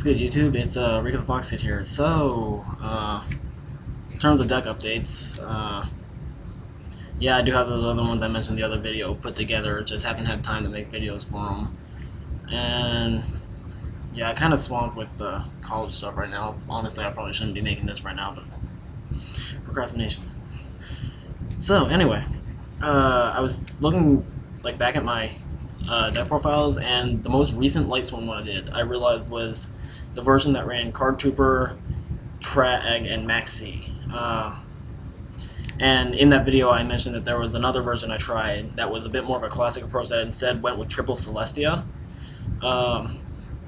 good, YouTube? It's Rico the Foxhead here. So, in terms of deck updates, yeah, I do have those other ones I mentioned in the other video put together. Just haven't had time to make videos for them. And yeah, I kind of swamped with college stuff right now. Honestly, I probably shouldn't be making this right now, but procrastination. So anyway, I was looking back at my deck profiles, and the most recent Lightsworn one I did, I realized was the version that ran Card Trooper, Trag, and Max C. And in that video I mentioned that there was another version I tried that was a bit more of a classic approach that instead went with triple Celestia.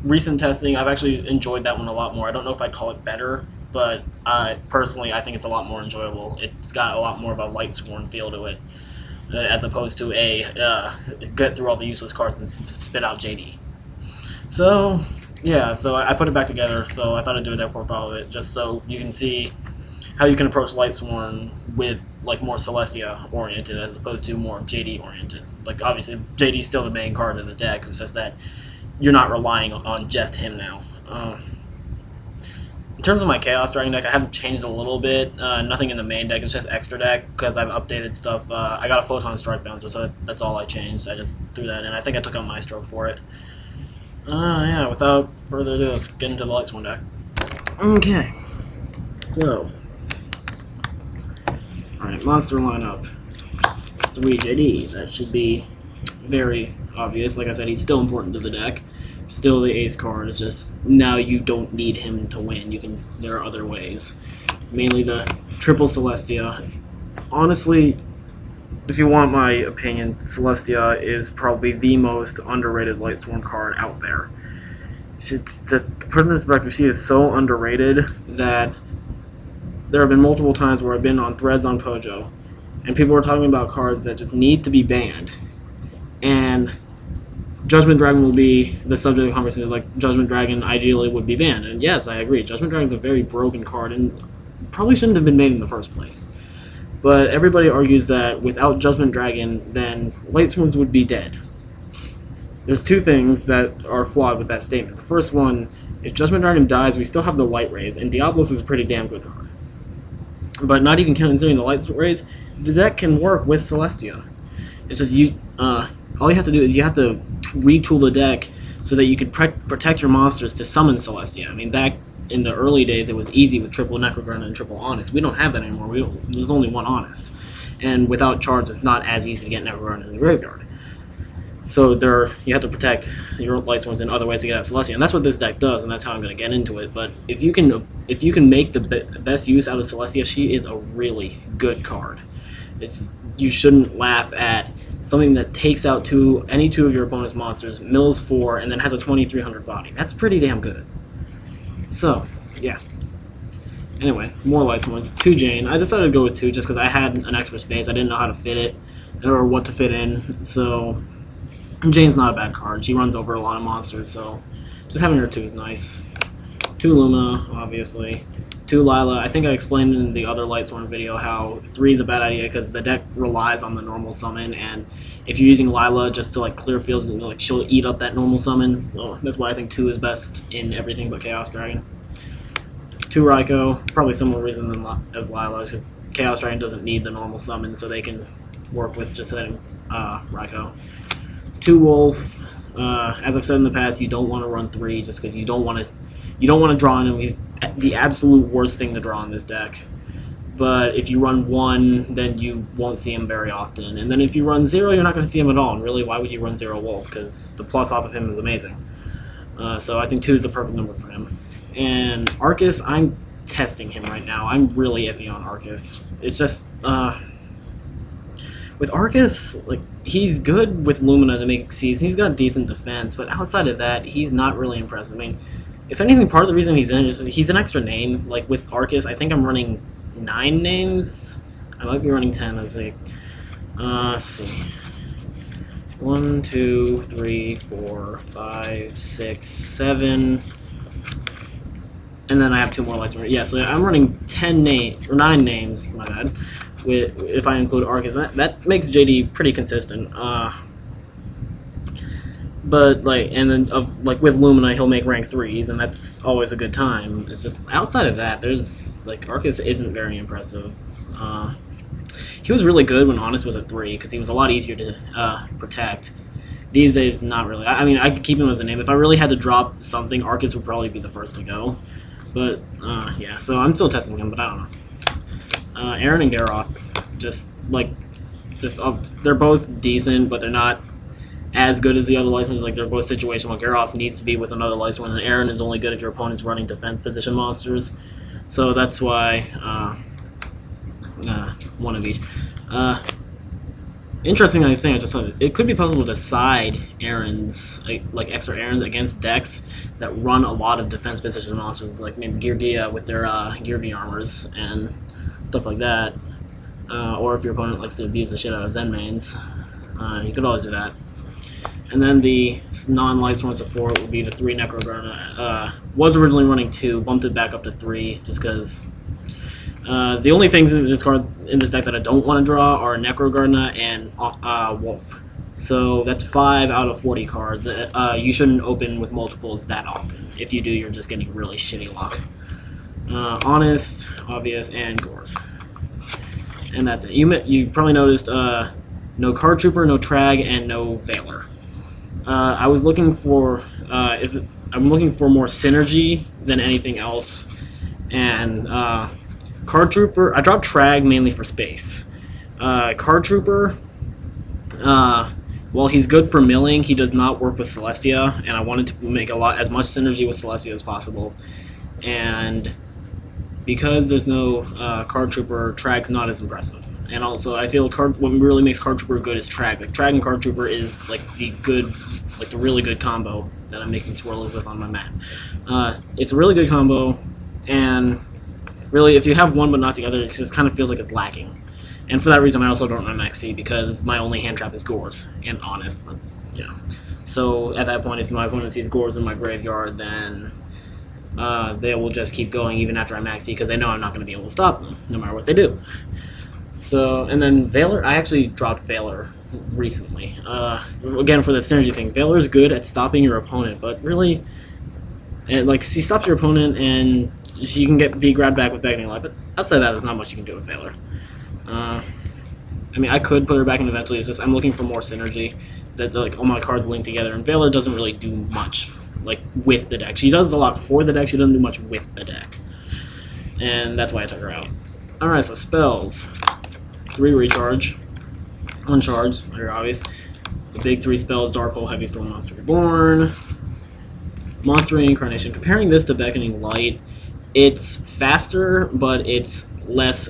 Recent testing, I've actually enjoyed that one a lot more. I don't know if I'd call it better, but personally I think it's a lot more enjoyable. It's got a lot more of a Lightsworn feel to it, as opposed to a get through all the useless cards and spit out JD. So yeah, so I put it back together, so I thought I'd do a deck profile of it just so you can see how you can approach Lightsworn with more Celestia oriented as opposed to more JD oriented. Obviously JD's still the main card of the deck, it's just that you're not relying on just him now. In terms of my Chaos Dragon deck, I haven't changed a little bit. Nothing in the main deck, it's just extra deck because I've updated stuff. I got a Photon Strike Bouncer, so that's all I changed. I just threw that in. I think I took out Maestro for it. Yeah, without further ado, let's get into the Lightsworn deck. Okay, so, alright, monster lineup. 3 JD, that should be very obvious. Like I said, he's still important to the deck. Still the ace card, it's just now you don't need him to win. There are other ways. Mainly the triple Celestia. Honestly, if you want my opinion, Celestia is probably the most underrated Lightsworn card out there. To put in this perspective, she is so underrated that there have been multiple times where I've been on threads on Pojo, and people are talking about cards that just need to be banned. And Judgment Dragon will be the subject of the conversation. Judgment Dragon ideally would be banned. And yes, I agree. Judgment Dragon's a very broken card and probably shouldn't have been made in the first place. But everybody argues that without Judgment Dragon, then Lightsworns would be dead. There's two things that are flawed with that statement. The first one, if Judgment Dragon dies, we still have the Light Rays, and Diablos is a pretty damn good card. But not even considering the Light Rays, the deck can work with Celestia. It's just all you have to do is you have to retool the deck so that you could protect your monsters to summon Celestia. I mean, back in the early days, it was easy with triple Necrogrunner and triple Honest. We don't have that anymore. There's only one Honest. And without charge, it's not as easy to get Necrogrunner in the graveyard. So you have to protect your Lightsworns in other ways to get out Celestia. And that's what this deck does, and that's how I'm going to get into it. But if you can make the best use out of Celestia, she is a really good card. You shouldn't laugh at something that takes out any two of your opponent's monsters, mills 4, and then has a 2300 body. That's pretty damn good. So, yeah. Anyway, more Lightsworns. 2 Jane. I decided to go with 2 just because I had an extra space. I didn't know how to fit it, or what to fit in, so Jane's not a bad card. She runs over a lot of monsters, so just having her 2 is nice. 2 Lumina, obviously. 2 Lila. I think I explained in the other Lightsworn video how 3 is a bad idea because the deck relies on the normal summon, and if you're using Lila just to clear fields, she'll eat up that normal summon. So that's why I think 2 is best in everything but Chaos Dragon. 2 Raikou, probably similar reason as Lila, because Chaos Dragon doesn't need the normal summon, so they can work with just setting Raikou. 2 Wolf. As I've said in the past, you don't want to run 3 just because you don't want to draw him. He's the absolute worst thing to draw in this deck. But if you run 1, then you won't see him very often. And then if you run 0, you're not going to see him at all. And really, why would you run 0 Wolf? Because the plus off of him is amazing. So I think 2 is the perfect number for him. And Arcus, I'm testing him right now. I'm really iffy on Arcus. It's just, with Arcus, he's good with Lumina to make C's. He's got decent defense, but outside of that, he's not really impressive. I mean, if anything, part of the reason he's in is he's an extra name. With Arcus, I think I'm running 9 names. I might be running 10. Let's see. Let's see. 1, 2, 3, 4, 5, 6, 7. And then I have 2 more Lightsworn. Yeah, so I'm running 9 names, my bad, if I include Arcus. That makes JD pretty consistent. But like, and then with Lumina, he'll make rank 3s, and that's always a good time. It's just outside of that, there's like Arcus isn't very impressive. He was really good when Honest was at 3 because he was a lot easier to protect. These days, not really. I mean, I could keep him as a name. If I really had to drop something, Arcus would probably be the first to go. But yeah, so I'm still testing him, but I don't know. Aaron and Garroth, they're both decent, but they're not as good as the other Lightsworns. Like, they're both situational. Garroth needs to be with another Lightsworn, and Aaron is only good if your opponent's running defense position monsters. So that's why one of each. Interesting thing I just thought, it could be possible to side Aaron's, like extra Aarons against decks that run a lot of defense position monsters, like maybe Geargia with their Gearby armors and stuff like that. Or if your opponent likes to abuse the shit out of Zen mains, you could always do that. And then the non-Lightsworn support would be the 3 Necrogurna. Was originally running 2, bumped it back up to 3, just because the only things in this deck that I don't want to draw are Necrogurna and Wolf. So that's 5 out of 40 cards. You shouldn't open with multiples that often. If you do, you're just getting really shitty luck. Honest, Obvious, and Gores. And that's it. You probably noticed no Card Trooper, no Trag, and no Veiler. I was looking for I'm looking for more synergy than anything else, and Card Trooper, I dropped Trag mainly for space. Card Trooper, while he's good for milling, he does not work with Celestia, and I wanted to make as much synergy with Celestia as possible. And because there's no Card Trooper, Trag's not as impressive. And also, I feel what really makes Card Trooper good is Trag. Like, Trag and Card Trooper is like the really good combo that I'm making swirlies with on my mat. It's a really good combo, and really, if you have one but not the other, it just kind of feels like it's lacking. And for that reason, I also don't run Maxi, because my only hand trap is Gores and Honest. But, yeah. So at that point, if my opponent sees Gores in my graveyard, then they will just keep going even after I Maxi, because they know I'm not going to be able to stop them, no matter what they do. So, and then Veiler, I actually dropped Veiler recently. Again, for the synergy thing, Veiler is good at stopping your opponent, but really, she stops your opponent and she can be grabbed back with Beckoning Light, but outside of that, there's not much you can do with Veiler. I mean, I could put her back in eventually. It's just I'm looking for more synergy, that all my cards link together, and Veiler doesn't really do much with the deck. She does a lot for the deck, she doesn't do much with the deck, and that's why I took her out. Alright, so spells. 3 recharge, 1 charge, very obvious. The big 3 spells: Dark Hole, Heavy Storm, Monster Reborn, Monster Reincarnation. Comparing this to Beckoning Light, it's faster, but it's less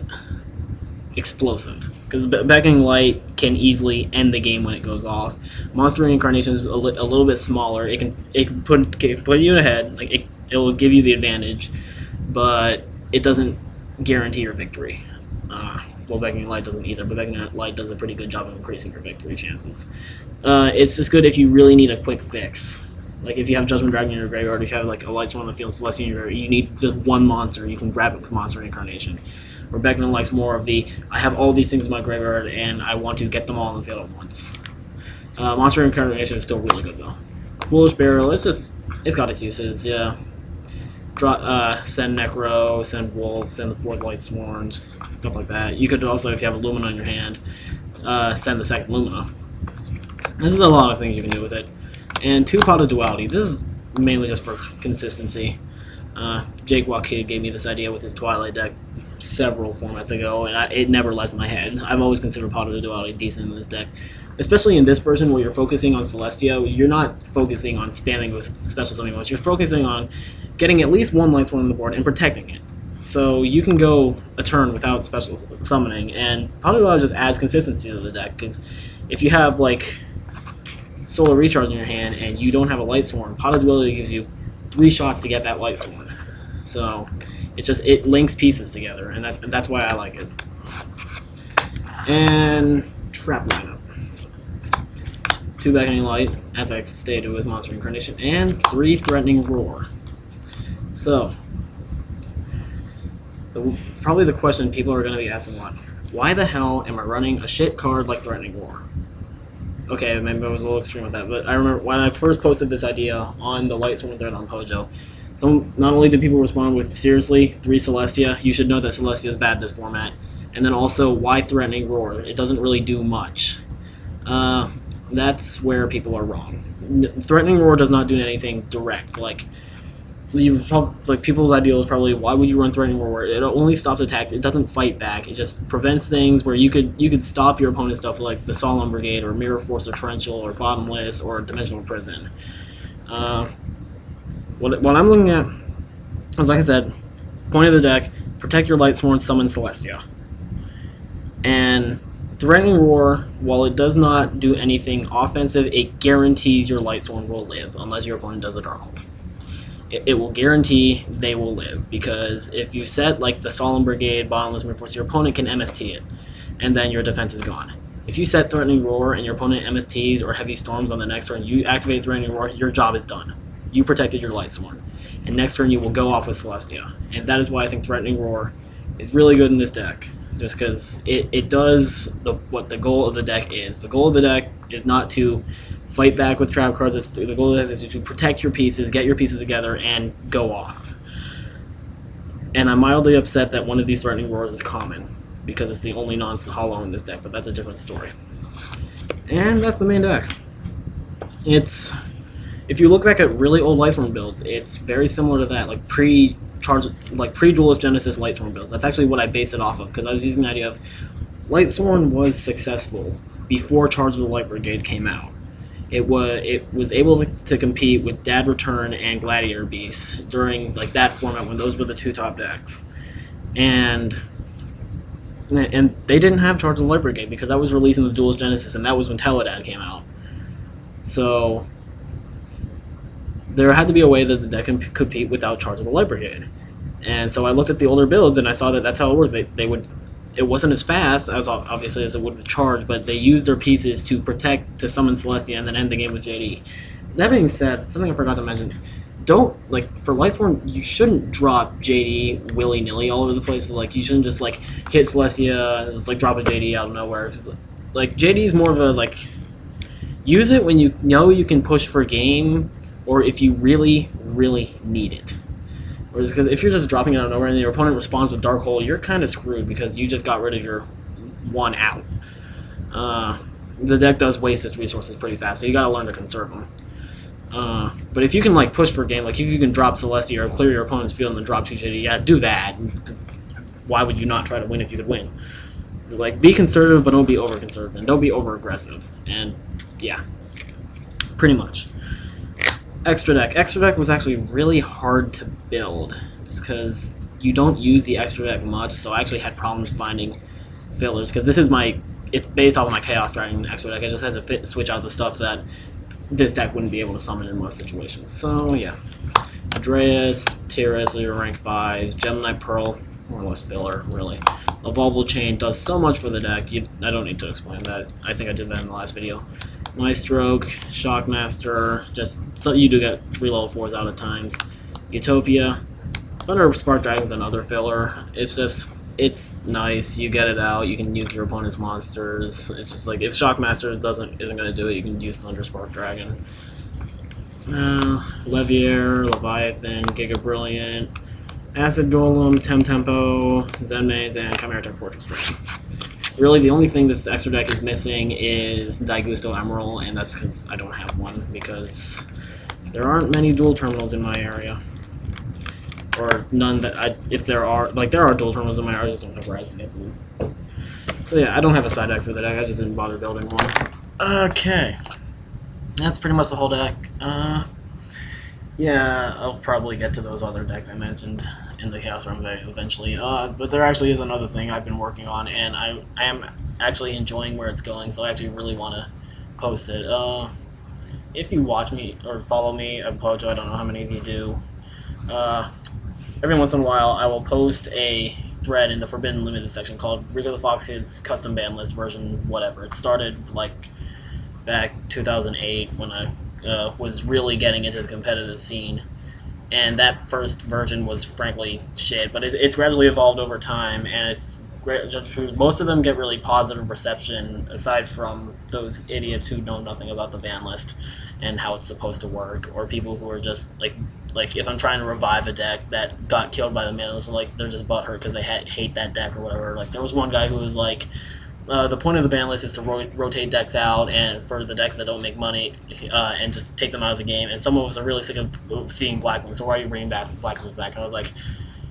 explosive, because Beckoning Light can easily end the game when it goes off. Monster Reincarnation is a little bit smaller. It can put you ahead, it will give you the advantage, but it doesn't guarantee your victory. Well, Beckoning Light doesn't either, but Beckoning Light does a pretty good job of increasing your victory chances. It's just good if you really need a quick fix. Like, if you have Judgment Dragon in your graveyard, if you have a Lightsworn on the field, Celestia in your graveyard, you need just one monster, you can grab it with Monster Incarnation. Where Beckoning likes more of I have all these things in my graveyard, and I want to get them all on the field at once. Monster Incarnation is still really good, though. Foolish Burial, it's got its uses, yeah. Send Necro, send Wolf, send the 4th Lightsworn, stuff like that. You could also, if you have a Lumina in your hand, send the 2nd Lumina. This is a lot of things you can do with it. And 2 Pot of Duality. This is mainly just for consistency. Jake Waukid gave me this idea with his Twilight deck several formats ago, and it never left my head. I've always considered Pot of Duality decent in this deck. Especially in this version where you're focusing on Celestia, you're not focusing on spamming with special summoning modes. You're focusing on getting at least 1 Lightsworn on the board and protecting it. So you can go a turn without special summoning, and Pot of Duality just adds consistency to the deck, because if you have, Solar Recharge in your hand and you don't have a Lightsworn, Pot of Duality gives you 3 shots to get that Lightsworn. So it links pieces together, and that's why I like it. And Trap lineup. 2 Beckoning Light, as I stated with Monster Incarnation, and 3 Threatening Roar. So, probably the question people are going to be asking why the hell am I running a shit card like Threatening Roar? okay, maybe I was a little extreme with that, but I remember when I first posted this idea on the Lightsworn thread on Pojo, not only did people respond with, seriously, 3 Celestia, you should know that Celestia is bad this format, and then also, why Threatening Roar? It doesn't really do much. That's where people are wrong. Threatening Roar does not do anything direct. Like people's ideal is probably, why would you run Threatening Roar? It only stops attacks. It doesn't fight back. It just prevents things where you could stop your opponent's stuff like the Solemn Brigade or Mirror Force or Torrential or Bottomless or Dimensional Prison. What I'm looking at is, like I said, point of the deck, protect your Lightsworn, summon Celestia. And Threatening Roar, while it does not do anything offensive, it guarantees your Lightsworn will live, unless your opponent does a Dark Hole. It will guarantee they will live, because if you set like the Solemn Brigade, Bottomless Mirror Force, your opponent can MST it, and then your defense is gone. If you set Threatening Roar and your opponent MSTs or Heavy Storms on the next turn, you activate Threatening Roar, your job is done. You protected your Lightsworn. And next turn you will go off with Celestia. And that is why I think Threatening Roar is really good in this deck. Just because it does what the goal of the deck is. The goal of the deck is not to fight back with trap cards. The goal of the deck is to protect your pieces, get your pieces together, and go off. And I'm mildly upset that one of these Threatening Roars is common, because it's the only non-hollow in this deck, but that's a different story. And that's the main deck. If you look back at really old Lightsworn builds, it's very similar to that, like pre-Duelist Genesis Lightsworn builds. That's actually what I based it off of, because I was using the idea of Lightsworn was successful before Charge of the Light Brigade came out. It was able to compete with Dad Return and Gladiator Beast during like that format when those were the 2 top decks, and they didn't have Charge of the Light Brigade because that was released in the Duelist Genesis, and that was when Teledad came out. So there had to be a way that the deck can compete without Charge of the Light Brigade. And so I looked at the older builds, and I saw that that's how it worked. It wasn't as fast, as obviously, as it would with Charge, but they used their pieces to protect, to summon Celestia, and then end the game with JD. That being said, something I forgot to mention, for Lightsworn, you shouldn't drop JD willy-nilly all over the place. Like, you shouldn't just, like, hit Celestia and just, like, drop a JD out of nowhere. Like, JD is more of a, like, use it when you know you can push for game, or if you really, really need it. Because if you're just dropping it out of nowhere and your opponent responds with Dark Hole, you're kind of screwed because you just got rid of your one out. The deck does waste its resources pretty fast, so you gotta learn to conserve them. But if you can like push for game, like if you can drop Celestia or clear your opponent's field and then drop 2 JD, yeah, do that. Why would you not try to win if you could win? Like, be conservative, but don't be over conservative, and don't be over aggressive. And yeah, pretty much. Extra deck was actually really hard to build, just because you don't use the extra deck much. So I actually had problems finding fillers, because it's based off of my Chaos Dragon extra deck. I just had to switch out the stuff that this deck wouldn't be able to summon in most situations. So yeah, Andreas, Tyrus, your rank 5, Gemini Pearl, more or less filler, really. Evolval Chain does so much for the deck. I don't need to explain that. I think I did that in the last video. Maestroke, Shockmaster, just so you do get 3 level 4s out at times. Utopia, Thunder Spark Dragon's another filler. It's nice. You get it out. You can nuke your opponent's monsters. It's just like if Shockmaster isn't going to do it, you can use Thunder Spark Dragon. Leviair, Leviathan, Giga Brilliant, Acid Golem, Tempo, Zenmaze, and Chimera Tech Fortress Dragon. Really, the only thing this extra deck is missing is Daigusto Emerald, and that's because I don't have one, because there aren't many dual terminals in my area. Or none that if there are dual terminals in my area, I just don't know where else to get them. So yeah, I don't have a side deck for the deck, I just didn't bother building one. Okay. That's pretty much the whole deck. Yeah, I'll probably get to those other decks I mentioned in the Chaos Realm eventually. But there actually is another thing I've been working on, and I am actually enjoying where it's going, so I actually really want to post it. If you watch me or follow me at Pojo, I don't know how many of you do, every once in a while I will post a thread in the Forbidden Limited section called Rico the Fox Kid's Custom Ban List version whatever. It started like back 2008 when I was really getting into the competitive scene, and that first version was frankly shit, but it's gradually evolved over time, and it's great judge food. Most of them get really positive reception, aside from those idiots who know nothing about the ban list and how it's supposed to work, or people who are just like if I'm trying to revive a deck that got killed by the ban list, like they're just butthurt because they hate that deck or whatever. Like there was one guy who was like, the point of the ban list is to rotate decks out, and for the decks that don't make money, and just take them out of the game. And some of us are really sick of seeing Blackwings, so why are you bringing back Blackwings back? And I was like,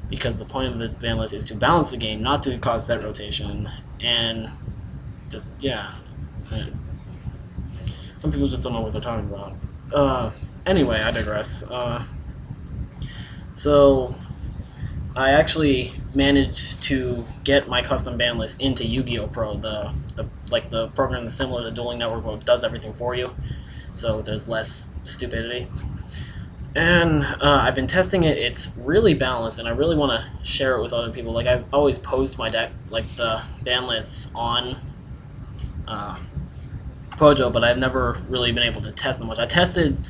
because the point of the ban list is to balance the game, not to cause set rotation. And just, yeah. Some people just don't know what they're talking about. Anyway, I digress. So I actually managed to get my custom ban list into Yu-Gi-Oh! Pro, the program that's similar to Dueling Network, but does everything for you, so there's less stupidity. And I've been testing it. It's really balanced, and I really want to share it with other people. Like, I always post my deck, like the ban lists on Pojo, but I've never really been able to test them much. I tested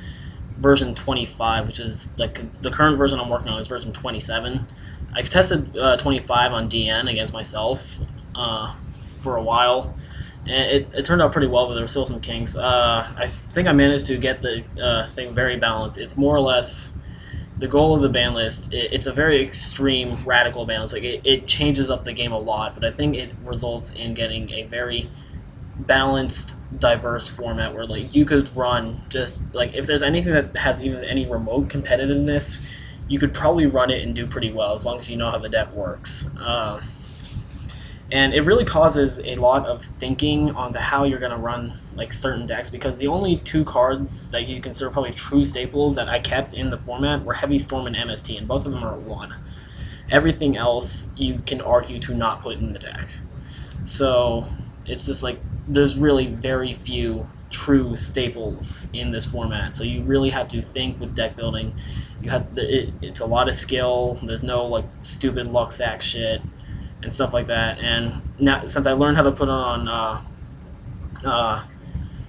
version 25, which is the current version I'm working on is version 27. I tested 25 on DN against myself for a while, and it turned out pretty well, but there were still some kinks. I think I managed to get the thing very balanced. It's more or less the goal of the ban list. It's a very extreme, radical ban list. Like it changes up the game a lot, but I think it results in getting a very balanced, diverse format where like you could run just like if there's anything that has even any remote competitiveness, you could probably run it and do pretty well as long as you know how the deck works. And it really causes a lot of thinking onto how you're going to run like certain decks, because the only two cards that you consider probably true staples that I kept in the format were Heavy Storm and MST, and both of them are at 1. Everything else you can argue to not put in the deck. So it's just like there's really very few true staples in this format, so you really have to think with deck building. You have it's a lot of skill. There's no like stupid luck sack shit and stuff like that. And now, since I learned how to put it on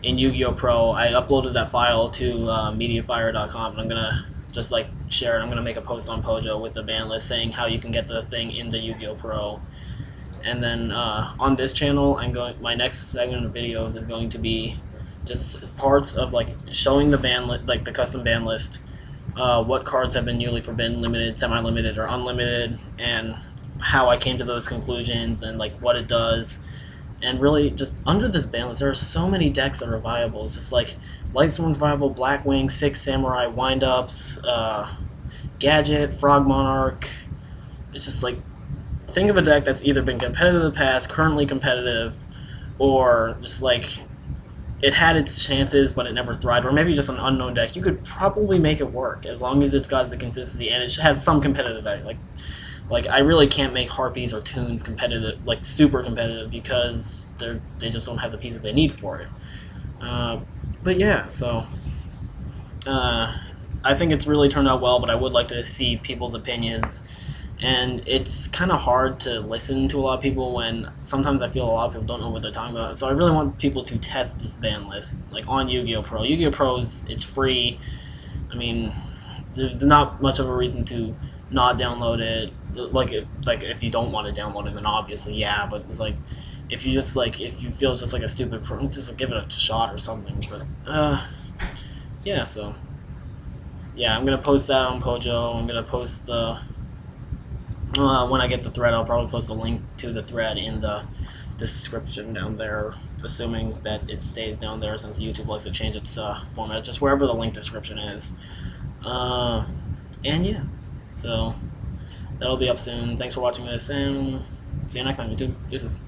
in Yu-Gi-Oh! Pro, I uploaded that file to mediafire.com, and I'm gonna just like share it. I'm gonna make a post on Pojo with the ban list saying how you can get the thing into Yu-Gi-Oh! Pro. And then on this channel, my next segment of videos is going to be just parts of like showing the like the custom ban list, what cards have been newly forbidden, limited, semi-limited, or unlimited, and how I came to those conclusions and like what it does. And really, just under this ban list, there are so many decks that are viable. It's just like Lightsworn's viable, Blackwing, 6 Samurai, Windups, Gadget, Frog Monarch. It's just like, think of a deck that's either been competitive in the past, currently competitive, or just like it had its chances but it never thrived, or maybe just an unknown deck. You could probably make it work as long as it's got the consistency and it has some competitive value. Like I really can't make Harpies or Toons competitive, like super competitive, because they just don't have the pieces they need for it. But yeah, so I think it's really turned out well, but I would like to see people's opinions. And it's kind of hard to listen to a lot of people when sometimes I feel a lot of people don't know what they're talking about. So I really want people to test this ban list, like on Yu-Gi-Oh! Pro. Yu-Gi-Oh! Pro it's free. I mean, there's not much of a reason to not download it. Like if you don't want to download it, then obviously yeah. But it's like if you feel it's just like a stupid pro, just give it a shot or something. But yeah. So yeah, I'm gonna post that on Pojo. I'm gonna post the. When I get the thread, I'll probably post a link to the thread in the description down there, assuming that it stays down there since YouTube likes to change its format, just wherever the link description is. And yeah, so that'll be up soon. Thanks for watching this, and see you next time, YouTube. Deuces.